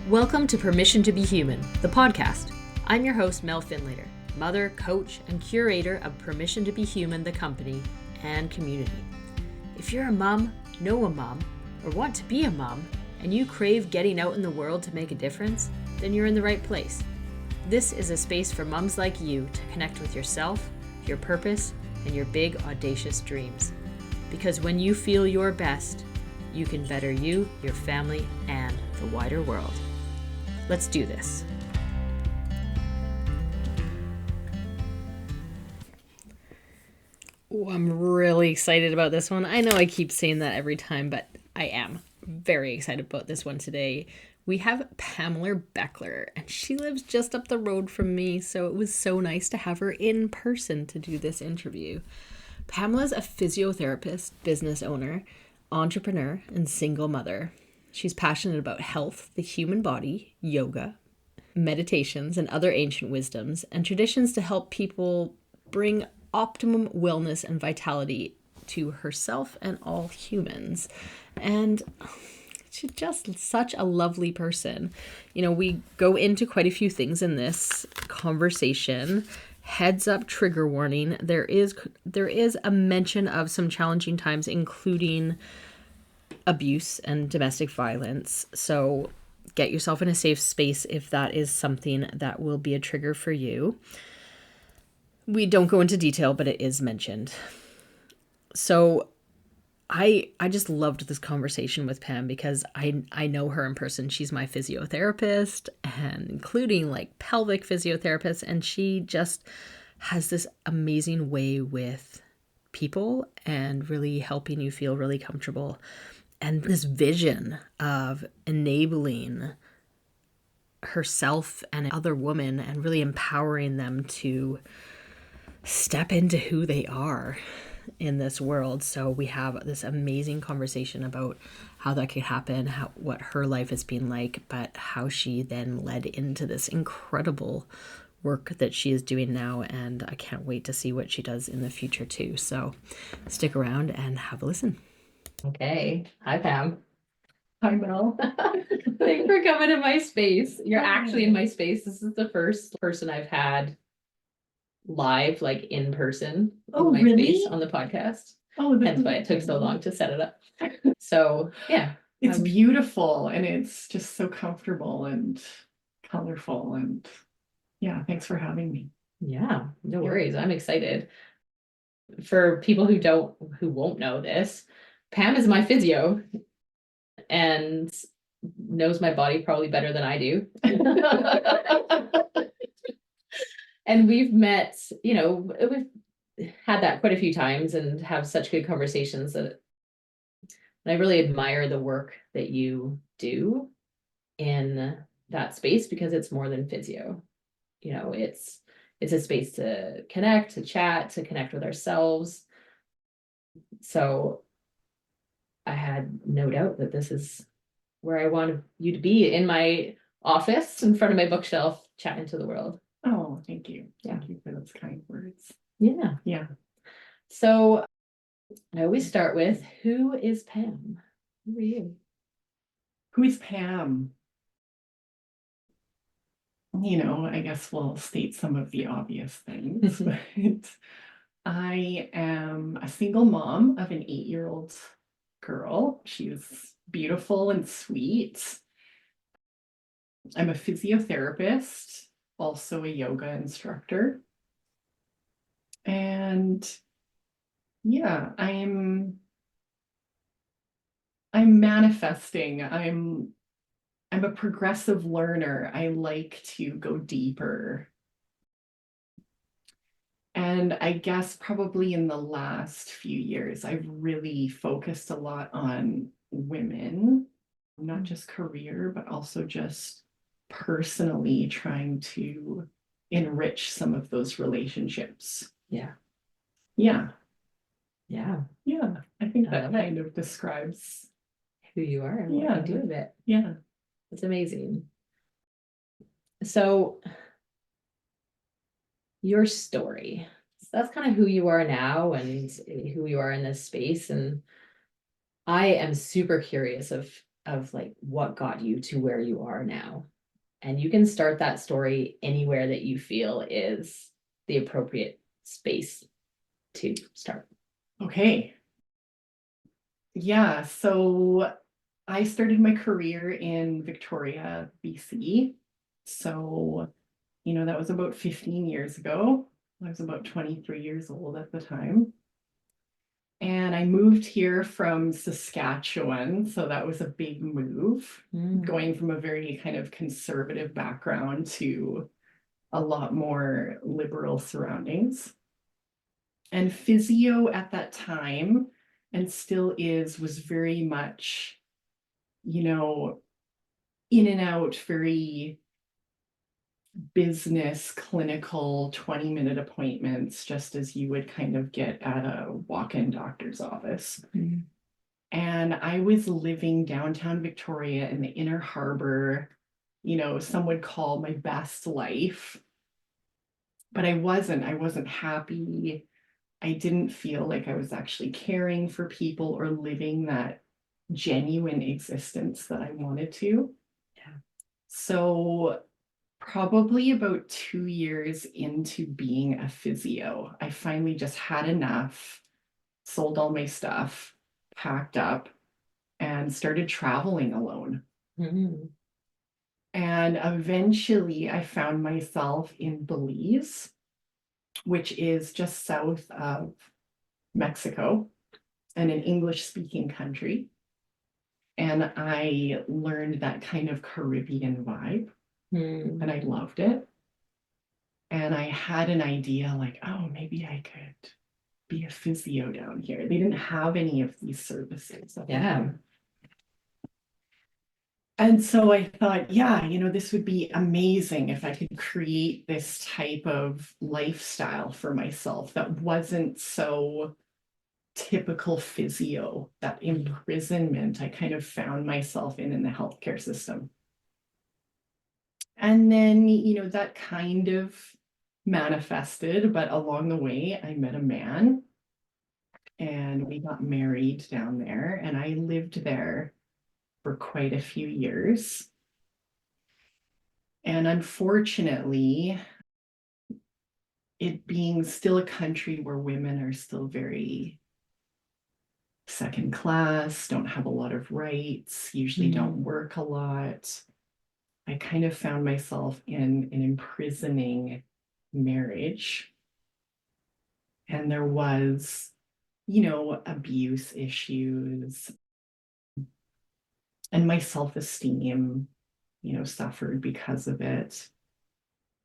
Welcome to Permission to Be Human, the podcast. I'm your host, Mel Finlater, mother, coach, and curator of Permission to Be Human, the company and community. If you're a mom, know a mom, or want to be a mom, and you crave getting out in the world to make a difference, then you're in the right place. This is a space for moms like you to connect with yourself, your purpose, and your big, audacious dreams. Because when you feel your best, you can better you, your family, and the wider world. Let's do this. Oh, I'm really excited about this one. I know I keep saying that every time, but I am very excited about this one today. We have Pamela Boechler, and she lives just up the road from me, so it was so nice to have her in person to do this interview. Pamela's a physiotherapist, business owner, entrepreneur, and single mother. She's passionate about health, the human body, yoga, meditations, and other ancient wisdoms, and traditions to help people bring optimum wellness and vitality to herself and all humans. And she's just such a lovely person. You know, we go into quite a few things in this conversation. Heads up, trigger warning. There is a mention of some challenging times, including abuse and domestic violence. So get yourself in a safe space if that is something that will be a trigger for you. We don't go into detail, but it is mentioned. So I just loved this conversation with Pam because I know her in person. She's my physiotherapist, and including like pelvic physiotherapist, and she just has this amazing way with people and really helping you feel really comfortable. And this vision of enabling herself and other women and really empowering them to step into who they are in this world. So we have this amazing conversation about how that could happen, what her life has been like, but how she then led into this incredible work that she is doing now. And I can't wait to see what she does in the future too. So stick around and have a listen. Okay. Hi, Pam. Hi, Mel. Thanks for coming to my space. You're actually in my space. This is the first person I've had live, like in person, Oh, in my really? space on the podcast. Oh, That's why it took so long to set it up. So yeah, it's beautiful and it's just so comfortable and colorful, and yeah, thanks for having me. Yeah, no worries. I'm excited. For people who won't know this, Pam is my physio and knows my body probably better than I do. And we've met, you know, we've had that quite a few times and have such good conversations that I really admire the work that you do in that space, because it's more than physio. You know, it's a space to connect, to chat, to connect with ourselves. So I had no doubt that this is where I want you to be, in my office, in front of my bookshelf, chatting to the world. Oh, thank you. Yeah. Thank you for those kind words. Yeah. Yeah. So I always start with, who is Pam? Who are you? Who is Pam? You know, I guess we'll state some of the obvious things, but I am a single mom of an 8-year-old girl. She's beautiful and sweet. I'm a physiotherapist, also a yoga instructor. And yeah, I'm manifesting. I'm a progressive learner. I like to go deeper. And I guess probably in the last few years, I've really focused a lot on women, not just career, but also just personally trying to enrich some of those relationships. Yeah. Yeah. Yeah. Yeah. I think that love kind of describes who you are and what you do with it. Yeah. It's amazing. So your story, so that's kind of who you are now and who you are in this space. And I am super curious of of like what got you to where you are now. And you can start that story anywhere that you feel is the appropriate space to start. Okay. Yeah, so I started my career in Victoria, BC. So, that was about 15 years ago. I was about 23 years old at the time. And I moved here from Saskatchewan. So that was a big move, going from a very kind of conservative background to a lot more liberal surroundings. And physio at that time, and still is, was very much, in and out, very business, clinical, 20-minute appointments, just as you would kind of get at a walk-in doctor's office. And I was living downtown Victoria in the Inner Harbor, some would call my best life. But I wasn't happy. I didn't feel like I was actually caring for people or living that genuine existence that I wanted to. Yeah. So probably about 2 years into being a physio, I finally just had enough, sold all my stuff, packed up, and started traveling alone. And eventually I found myself in Belize, which is just south of Mexico and an English-speaking country. And I learned that kind of Caribbean vibe, and I loved it. And I had an idea like, oh, maybe I could be a physio down here. They didn't have any of these services. Yeah. And so I thought, yeah, this would be amazing if I could create this type of lifestyle for myself that wasn't so typical physio, that imprisonment I kind of found myself in the healthcare system. And then, that kind of manifested, but along the way, I met a man and we got married down there, and I lived there for quite a few years. And unfortunately, it being still a country where women are still very second class, don't have a lot of rights, usually don't work a lot, I kind of found myself in an imprisoning marriage. And there was, abuse issues. And my self-esteem, suffered because of it.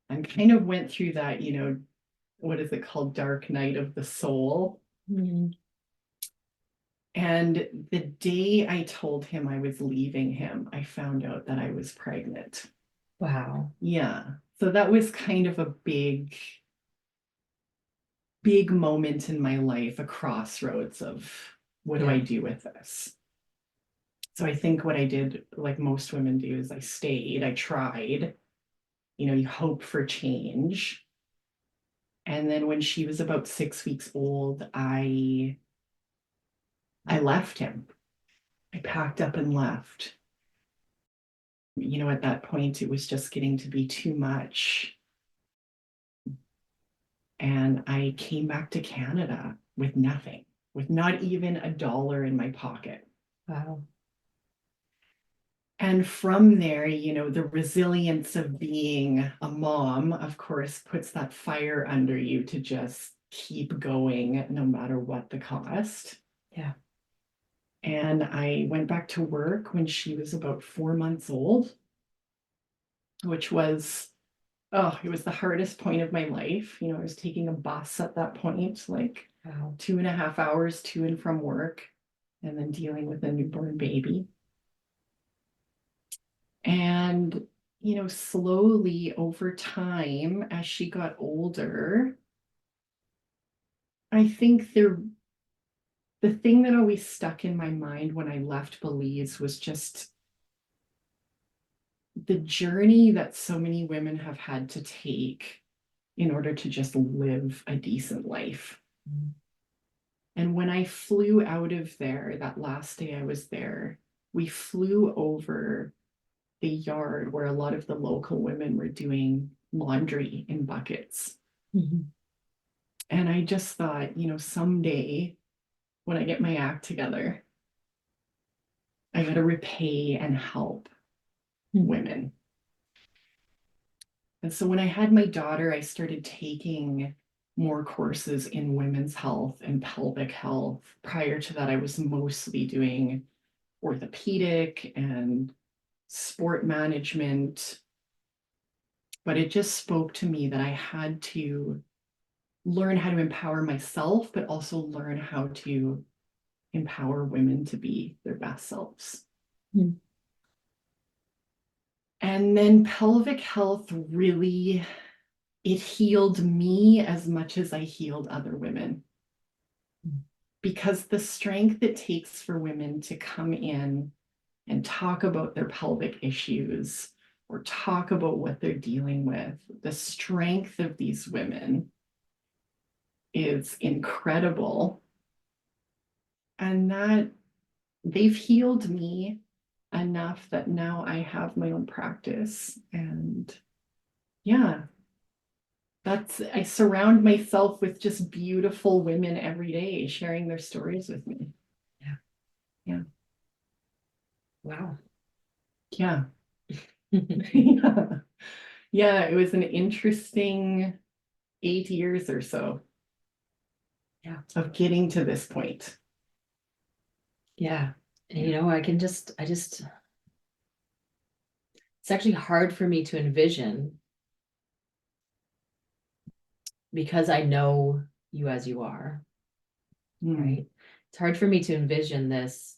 And kind of went through that, what is it called? Dark night of the soul. And the day I told him I was leaving him, I found out that I was pregnant. Wow. Yeah. So that was kind of a big moment in my life, a crossroads of what do I do with this? So I think what I did, like most women do, is I stayed, I tried, you hope for change. And then when she was about 6 weeks old, I left him. I packed up and left. At that point, it was just getting to be too much. And I came back to Canada with nothing, with not even $1 in my pocket. Wow. And from there, the resilience of being a mom, of course, puts that fire under you to just keep going no matter what the cost. Yeah. And I went back to work when she was about 4 months old, which was, it was the hardest point of my life. I was taking a bus at that point, like 2.5 hours to and from work, and then dealing with a newborn baby. And, slowly over time, as she got older, I think the thing that always stuck in my mind when I left Belize was just the journey that so many women have had to take in order to just live a decent life. And when I flew out of there, that last day I was there, we flew over the yard where a lot of the local women were doing laundry in buckets. Mm-hmm. And I just thought, someday when I get my act together, I got to repay and help women. And so when I had my daughter, I started taking more courses in women's health and pelvic health. Prior to that, I was mostly doing orthopedic and sport management. But it just spoke to me that I had to learn how to empower myself, but also learn how to empower women to be their best selves. Mm. And then pelvic health really, it healed me as much as I healed other women. Because the strength it takes for women to come in and talk about their pelvic issues or talk about what they're dealing with, the strength of these women is incredible. And that they've healed me enough that now I have my own practice. And yeah, I surround myself with just beautiful women every day sharing their stories with me. Yeah. Yeah. Wow. Yeah. Yeah. Yeah, it was an interesting 8 years or so. Yeah. Of getting to this point. Yeah. And it's actually hard for me to envision because I know you as you are, right? It's hard for me to envision this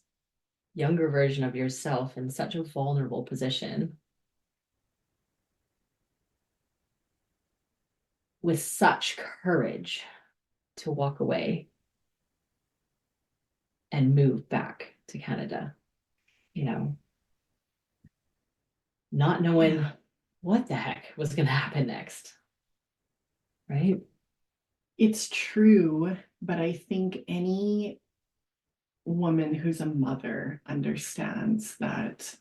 younger version of yourself in such a vulnerable position with such courage to walk away and move back to Canada, not knowing what the heck was going to happen next, right? It's true, but I think any woman who's a mother understands that,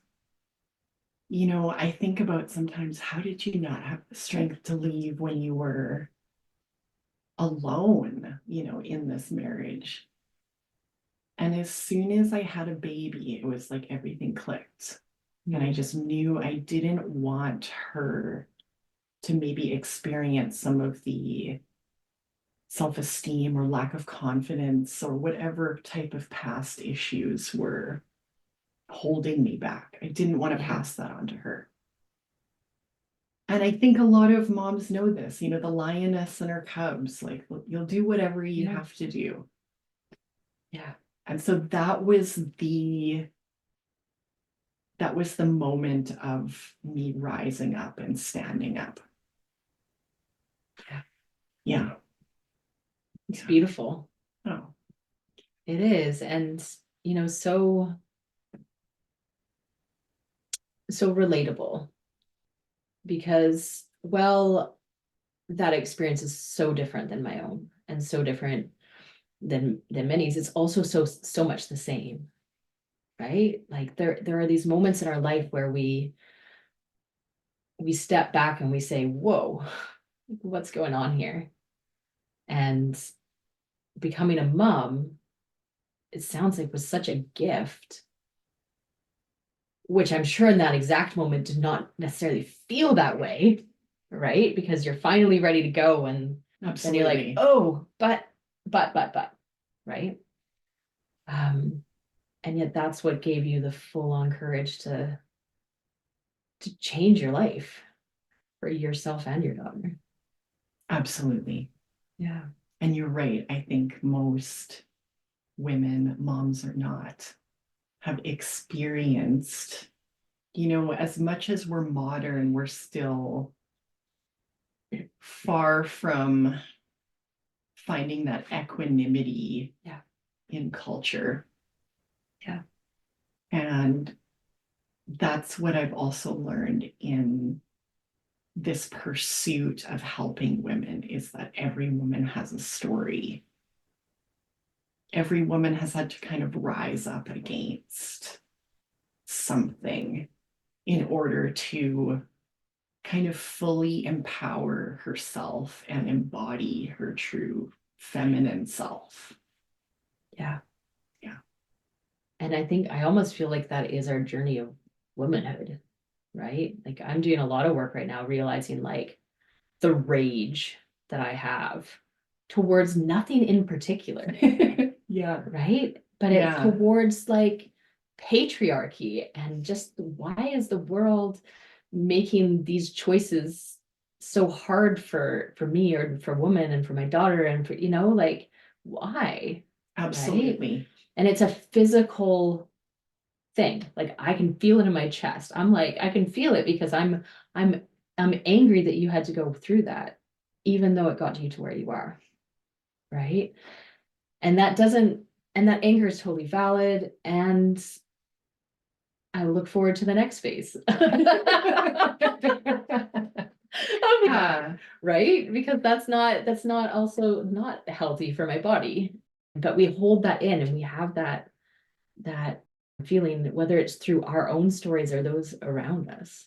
I think about sometimes, how did you not have the strength to leave when you were alone, in this marriage? And as soon as I had a baby, it was like everything clicked. And I just knew I didn't want her to maybe experience some of the self-esteem or lack of confidence or whatever type of past issues were holding me back. I didn't want to pass that on to her. And I think a lot of moms know this, the lioness and her cubs, like, you'll do whatever you have to do. Yeah. And so that was the moment of me rising up and standing up. Yeah. Yeah. It's beautiful. Oh. It is. And, so relatable because, well, that experience is so different than my own and so different than many's. It's also so much the same, right? Like there are these moments in our life where we step back and we say, whoa, what's going on here? And becoming a mom, it sounds like, was such a gift, which I'm sure in that exact moment did not necessarily feel that way, right? Because you're finally ready to go, and then you're like, oh, but, right? And yet that's what gave you the full-on courage to change your life for yourself and your daughter. Absolutely. Yeah. And you're right. I think most women, moms or not, have experienced, as much as we're modern, we're still far from finding that equanimity in culture. Yeah. And that's what I've also learned in this pursuit of helping women, is that every woman has a story. Every woman has had to kind of rise up against something in order to kind of fully empower herself and embody her true feminine self. Yeah. Yeah. And I think I almost feel like that is our journey of womanhood, right? Like I'm doing a lot of work right now, realizing like the rage that I have towards nothing in particular. Yeah. Right? But it's Yeah. towards like patriarchy and just why is the world making these choices so hard for me or for women and for my daughter and for, like why? Absolutely. And it's a physical thing. Like I can feel it in my chest. I'm like, I can feel it because I'm angry that you had to go through that, even though it got you to where you are. Right. And that anger is totally valid. And I look forward to the next phase. Yeah. Right? Because that's not also not healthy for my body. But we hold that in and we have that feeling, whether it's through our own stories or those around us.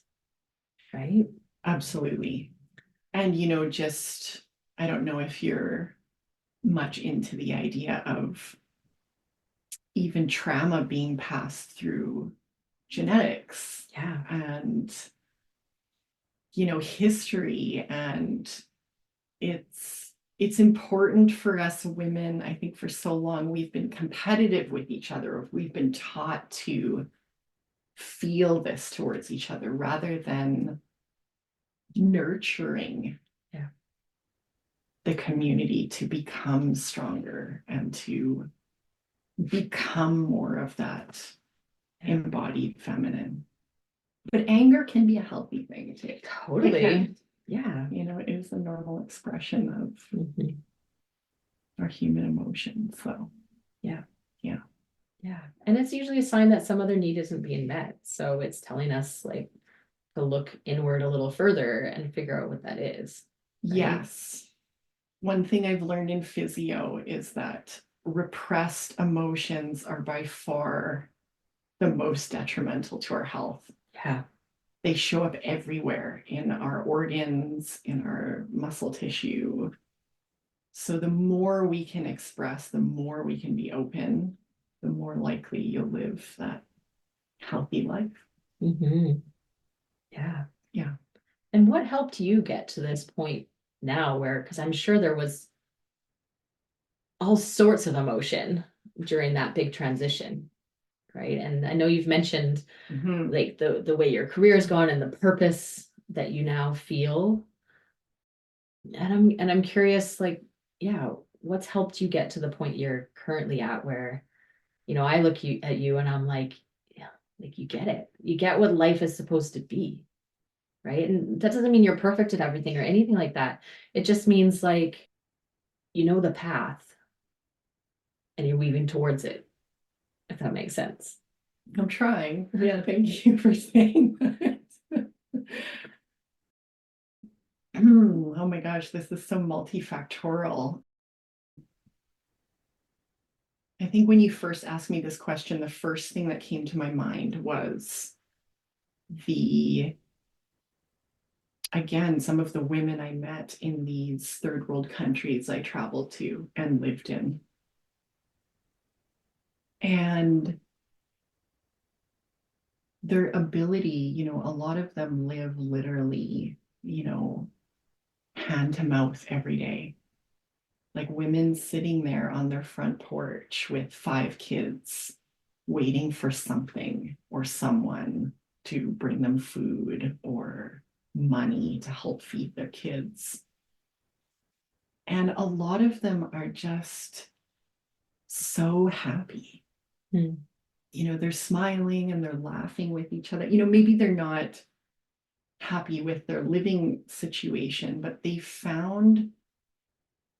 Right? Absolutely. And, just, I don't know if you're much into the idea of even trauma being passed through genetics. Yeah. And, history. And it's important for us women. I think for so long we've been competitive with each other. We've been taught to feel this towards each other rather than nurturing the community to become stronger and to become more of that embodied feminine. But anger can be a healthy thing too. Totally. Yeah. It is a normal expression of our human emotions. So Yeah. Yeah. Yeah. And it's usually a sign that some other need isn't being met. So it's telling us like to look inward a little further and figure out what that is. Right? Yes. One thing I've learned in physio is that repressed emotions are by far the most detrimental to our health. Yeah. They show up everywhere in our organs, in our muscle tissue. So the more we can express, the more we can be open, the more likely you'll live that healthy life. Yeah. Yeah. And what helped you get to this point now where, because I'm sure there was all sorts of emotion during that big transition, right? And I know you've mentioned like the way your career has gone and the purpose that you now feel. And I'm curious, like, yeah, what's helped you get to the point you're currently at where, I look at you and I'm like, yeah, like you get it. You get what life is supposed to be. Right. And that doesn't mean you're perfect at everything or anything like that. It just means like, the path and you're weaving towards it, if that makes sense. I'm trying. Yeah, thank you for saying that. Oh my gosh, this is so multifactorial. I think when you first asked me this question, the first thing that came to my mind was some of the women I met in these third world countries I traveled to and lived in. And their ability, a lot of them live literally, hand to mouth every day. Like women sitting there on their front porch with 5 kids, waiting for something or someone to bring them food or money to help feed their kids. And a lot of them are just so happy. They're smiling and they're laughing with each other. Maybe they're not happy with their living situation, but they found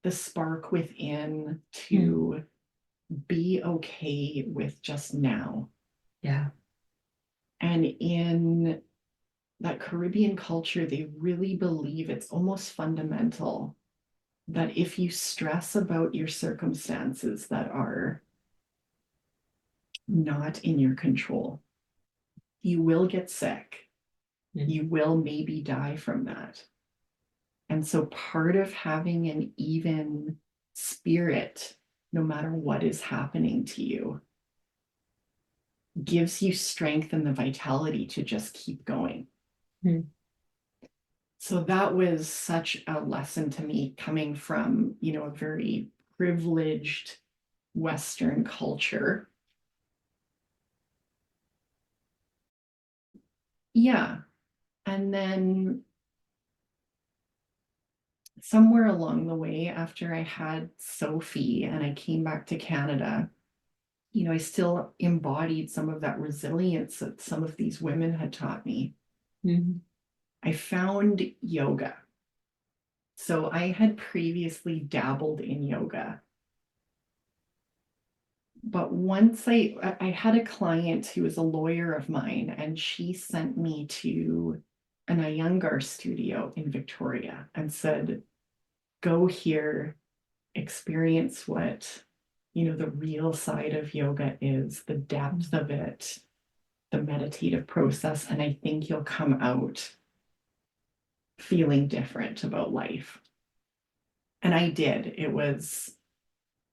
the spark within to be okay with just now. Yeah. And in that Caribbean culture, they really believe it's almost fundamental that if you stress about your circumstances that are not in your control, you will get sick. Mhm. You will maybe die from that. And so part of having an even spirit, no matter what is happening to you, gives you strength and the vitality to just keep going. Mhm. So that was such a lesson to me, coming from, a very privileged Western culture. Yeah. And then somewhere along the way, after I had Sophie and I came back to Canada, I still embodied some of that resilience that some of these women had taught me. Mhm. I found yoga. So I had previously dabbled in yoga. But once I had a client who was a lawyer of mine, and she sent me to an Iyengar studio in Victoria and said, go here, experience what, the real side of yoga is, the depth of it, the meditative process. And I think you'll come out feeling different about life. And I did.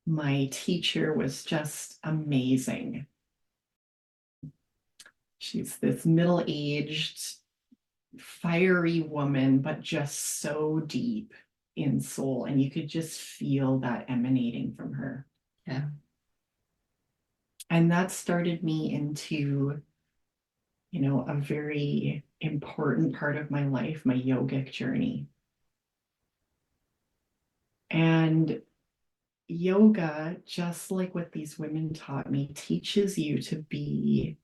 My teacher was just amazing. She's this middle-aged, fiery woman, but just so deep in soul. And you could just feel that emanating from her. Yeah. And that started me into, a very important part of my life, my yogic journey. And yoga, just like what these women taught me, teaches you to be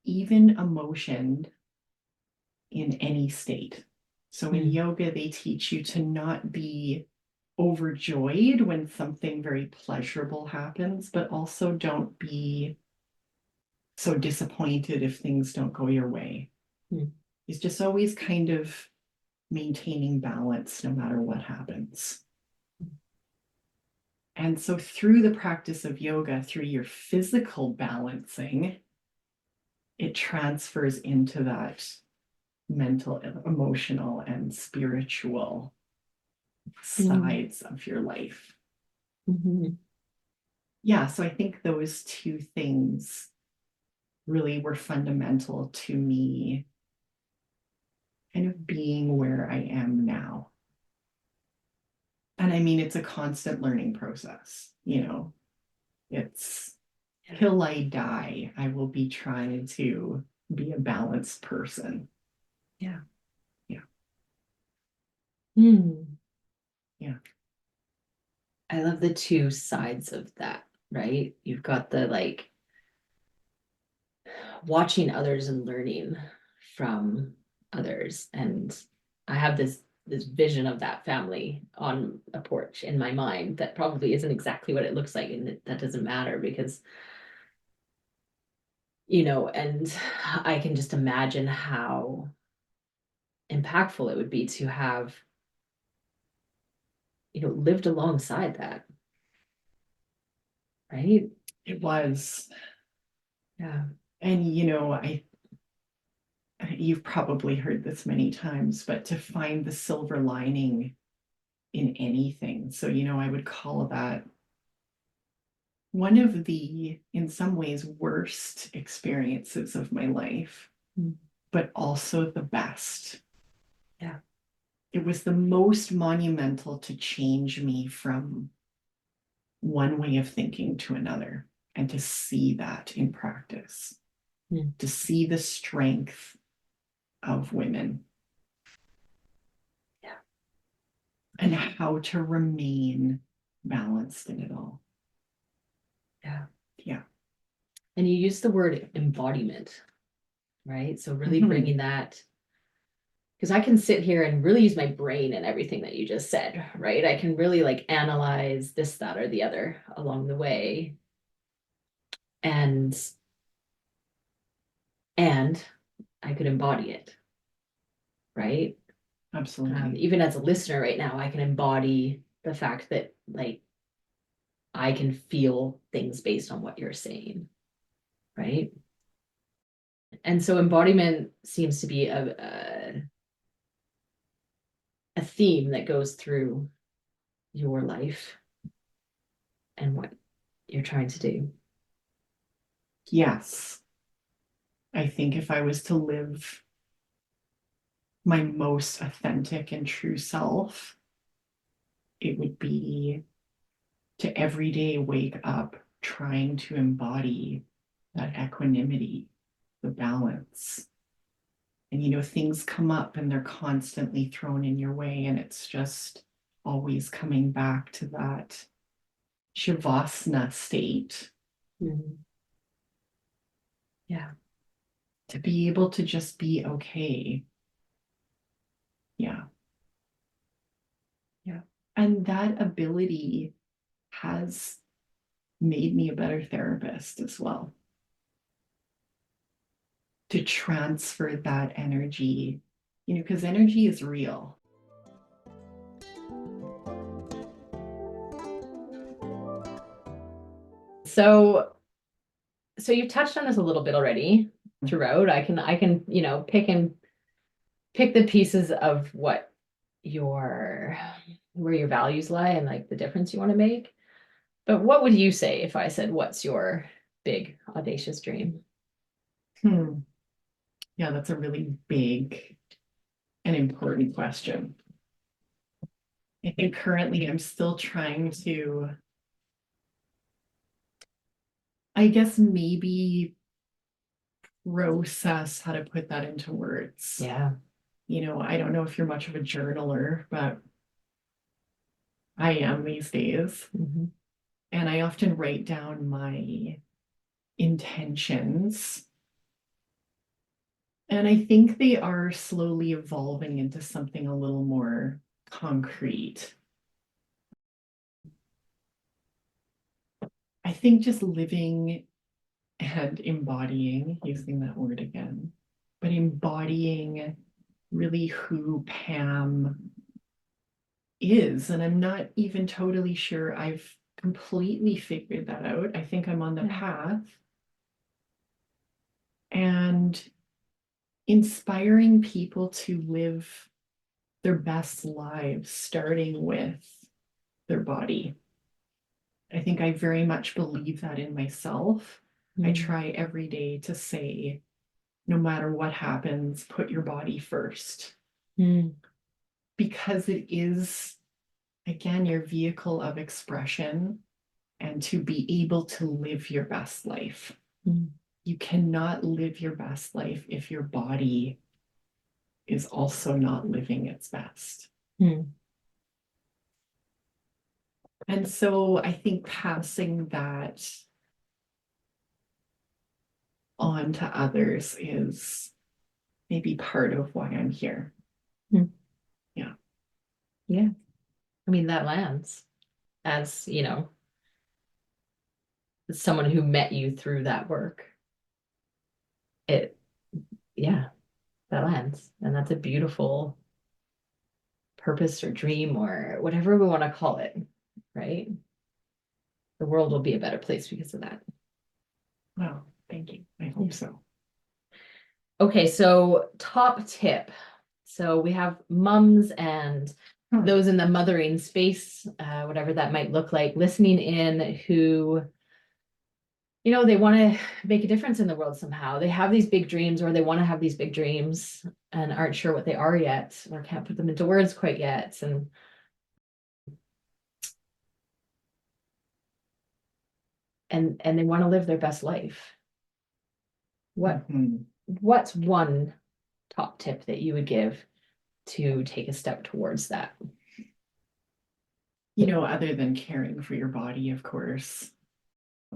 even emotion in any state. So in yoga, they teach you to not be overjoyed when something very pleasurable happens, but also don't be so disappointed if things don't go your way. It's just always kind of maintaining balance no matter what happens. And so through the practice of yoga, through your physical balancing, it transfers into that mental, emotional, and spiritual sides of your life. Mhm. Yeah, so I think those two things really were fundamental to me kind of being where I am now. And I mean, it's a constant learning process, it's till I die, I will be trying to be a balanced person. Yeah. Yeah. Yeah. I love the two sides of that, right? You've got the like watching others and learning from others. And I have this vision of that family on a porch in my mind that probably isn't exactly what it looks like, and that doesn't matter because and I can just imagine how impactful it would be to have lived alongside that, right? It was. Yeah. And you've probably heard this many times, but to find the silver lining in anything. So, I would call that one of the, in some ways, worst experiences of my life, but also the best. Yeah. It was the most monumental to change me from one way of thinking to another, and to see that in practice, to see the strength of women. Yeah. And how to remain balanced in it all. Yeah. Yeah. And you use the word embodiment, right? So really bringing that, because I can sit here and really use my brain and everything that you just said, right? I can really like analyze this, that, or the other along the way. And I could embody it, right? Absolutely. Even as a listener right now, I can embody the fact that like I can feel things based on what you're saying, right? And so embodiment seems to be a theme that goes through your life and what you're trying to do. Yes. I think if I was to live my most authentic and true self, it would be to every day wake up trying to embody that equanimity, the balance. And, things come up and they're constantly thrown in your way. And it's just always coming back to that Shavasana state. Mm-hmm. Yeah. To be able to just be okay. Yeah. Yeah. And that ability has made me a better therapist as well. To transfer that energy, because energy is real. So you've touched on this a little bit already throughout. I can, pick the pieces of where your values lie and like the difference you want to make. But what would you say if I said, what's your big audacious dream? Yeah, that's a really big and important question. I think currently I'm still trying to, I guess, maybe process how to put that into words. Yeah. I don't know if you're much of a journaler, but I am these days. Mm-hmm. And I often write down my intentions. And I think they are slowly evolving into something a little more concrete. I think just living and embodying, using that word again, but embodying really who Pam is. And I'm not even totally sure I've completely figured that out. I think I'm on the path. And inspiring people to live their best lives, starting with their body. I think I very much believe that in myself. I try every day to say, no matter what happens, put your body first. Because it is, again, your vehicle of expression and to be able to live your best life. You cannot live your best life if your body is also not living its best. And so I think passing that on to others is maybe part of why I'm here. Yeah. Yeah. I mean, that lands as, someone who met you through that work. Yeah, that lands. And that's a beautiful purpose or dream or whatever we want to call it, right? The world will be a better place because of that. Well, thank you. I hope so. Okay, so top tip. So we have mums and those in the mothering space, whatever that might look like, listening in who, they want to make a difference in the world somehow. They have these big dreams or they want to have these big dreams and aren't sure what they are yet or can't put them into words quite yet. And they want to live their best life. What's one top tip that you would give to take a step towards that? Other than caring for your body, of course,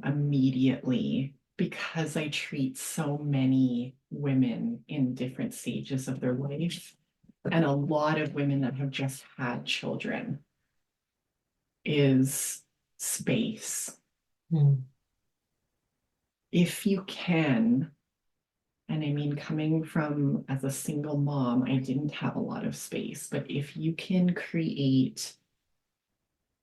immediately, because I treat so many women in different stages of their life, and a lot of women that have just had children, is space. If you can, and I mean, coming from as a single mom, I didn't have a lot of space, but if you can create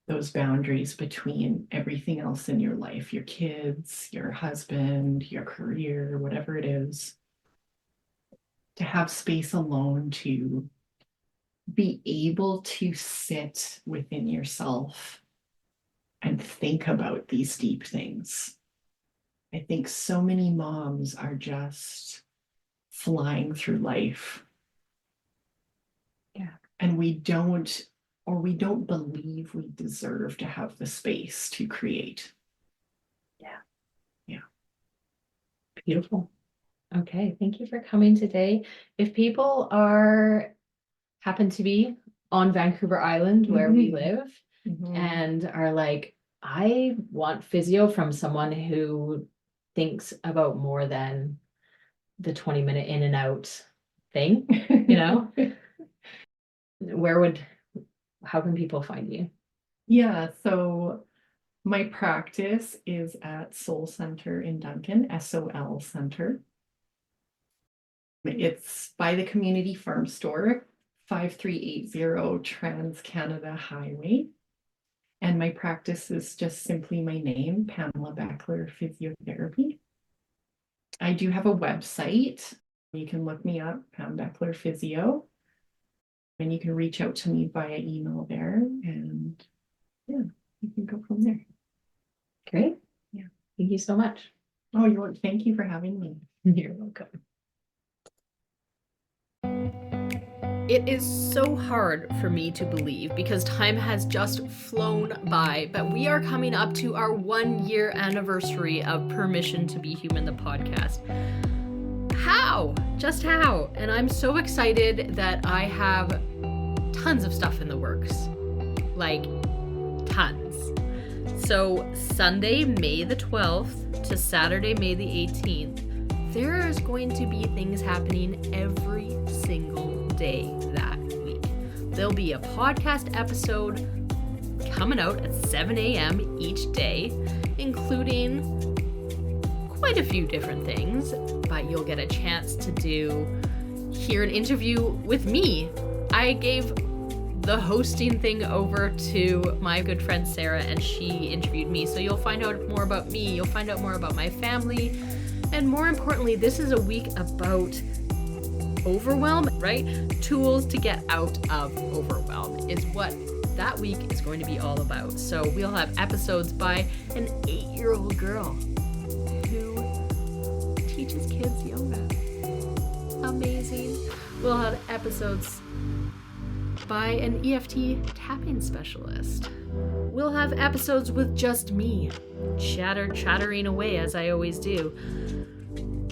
those boundaries between everything else in your life, your kids, your husband, your career, whatever it is, to have space alone to be able to sit within yourself and think about these deep things. I think so many moms are just flying through life. Yeah. And we don't believe we deserve to have the space to create. Yeah. Yeah. Beautiful. Okay, thank you for coming today. If people happen to be on Vancouver Island where we live and are like, I want physio from someone who thinks about more than the 20-minute in and out thing, how can people find you? Yeah, so my practice is at Soul Center in Duncan, SOL Center. It's by the Community Farm Store, 5380 Trans Canada Highway. And my practice is just simply my name, Pamela Boechler Physiotherapy. I do have a website. You can look me up, Pam Boechler Physio. And you can reach out to me via email there. And yeah, you can go from there. Great. Yeah. Thank you so much. Oh, thank you for having me. You're welcome. It is so hard for me to believe because time has just flown by, but we are coming up to our 1-year anniversary of Permission to Be Human, the podcast. How? Just how? And I'm so excited that I have tons of stuff in the works. Like, tons. So Sunday, May the 12th to Saturday, May the 18th, there is going to be things happening every single day that week. There'll be a podcast episode coming out at 7 a.m. each day, including quite a few different things, but you'll get a chance to hear an interview with me. I gave the hosting thing over to my good friend Sarah, and she interviewed me, so you'll find out more about me, you'll find out more about my family, and more importantly, this is a week about overwhelm, right? Tools to get out of overwhelm is what that week is going to be all about. So we'll have episodes by an 8-year-old girl who teaches kids yoga. Amazing. We'll have episodes by an EFT tapping specialist. We'll have episodes with just me, chattering away as I always do.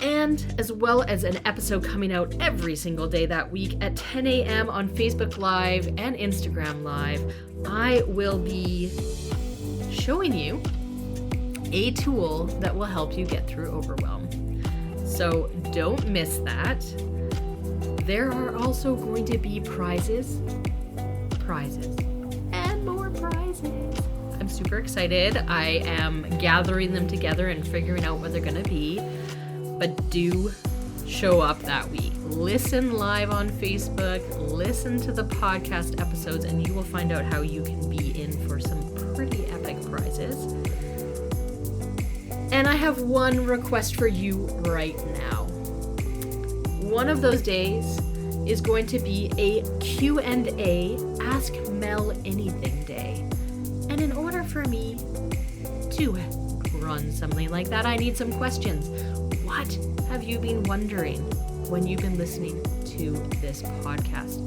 And as well as an episode coming out every single day that week at 10 a.m. on Facebook Live and Instagram Live, I will be showing you a tool that will help you get through overwhelm. So don't miss that. There are also going to be prizes, and more prizes. I'm super excited. I am gathering them together and figuring out what they're going to be. But do show up that week. Listen live on Facebook, listen to the podcast episodes, and you will find out how you can be in for some pretty epic prizes. And I have one request for you right now. One of those days is going to be a Q&A, Ask Mel Anything day. And in order for me to run something like that, I need some questions. What have you been wondering when you've been listening to this podcast?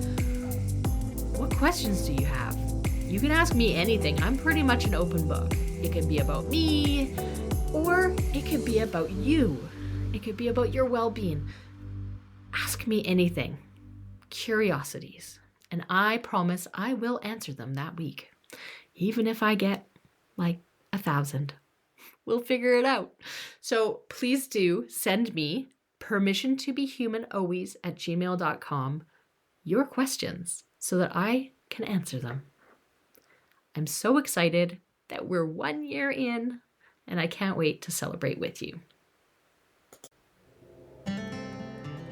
What questions do you have? You can ask me anything. I'm pretty much an open book. It can be about me, or it could be about you. It could be about your well-being. Ask me anything. Curiosities. And I promise I will answer them that week. Even if I get like 1,000. We'll figure it out. So please do send me permissiontobehumanalways@gmail.com your questions so that I can answer them. I'm so excited that we're 1 year in, and I can't wait to celebrate with you.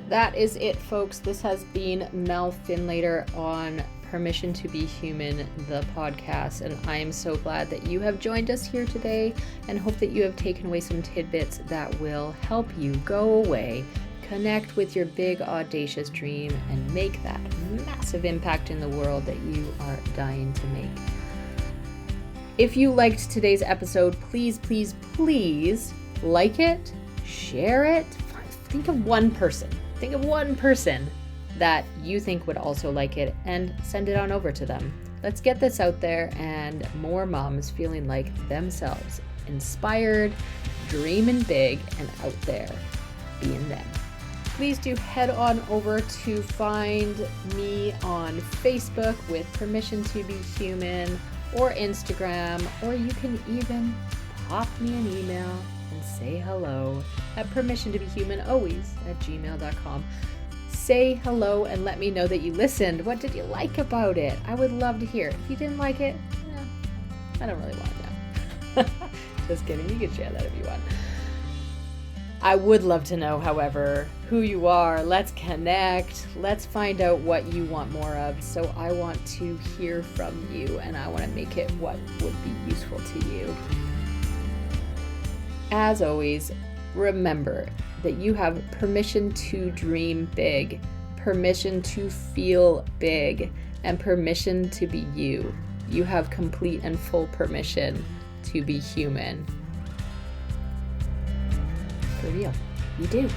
That is it, folks. This has been Mel Finlater on Permission to Be Human, the podcast, and I am so glad that you have joined us here today and hope that you have taken away some tidbits that will help you go away, connect with your big audacious dream, and make that massive impact in the world that you are dying to make. If you liked today's episode, please, please, please like it, share it. Think of one person that you think would also like it and send it on over to them. Let's get this out there and more moms feeling like themselves, inspired, dreaming big, and out there being them. Please do head on over to find me on Facebook with Permission to Be Human, or Instagram, or you can even pop me an email and say hello at permissiontobehumanalways@gmail.com. Say hello and let me know that you listened. What did you like about it? I would love to hear. If you didn't like it, I don't really want to know. Just kidding. You can share that if you want. I would love to know, however, who you are. Let's connect. Let's find out what you want more of. So I want to hear from you, and I want to make it what would be useful to you. As always, remember that you have permission to dream big, permission to feel big, and permission to be you. You have complete and full permission to be human. For real, you do.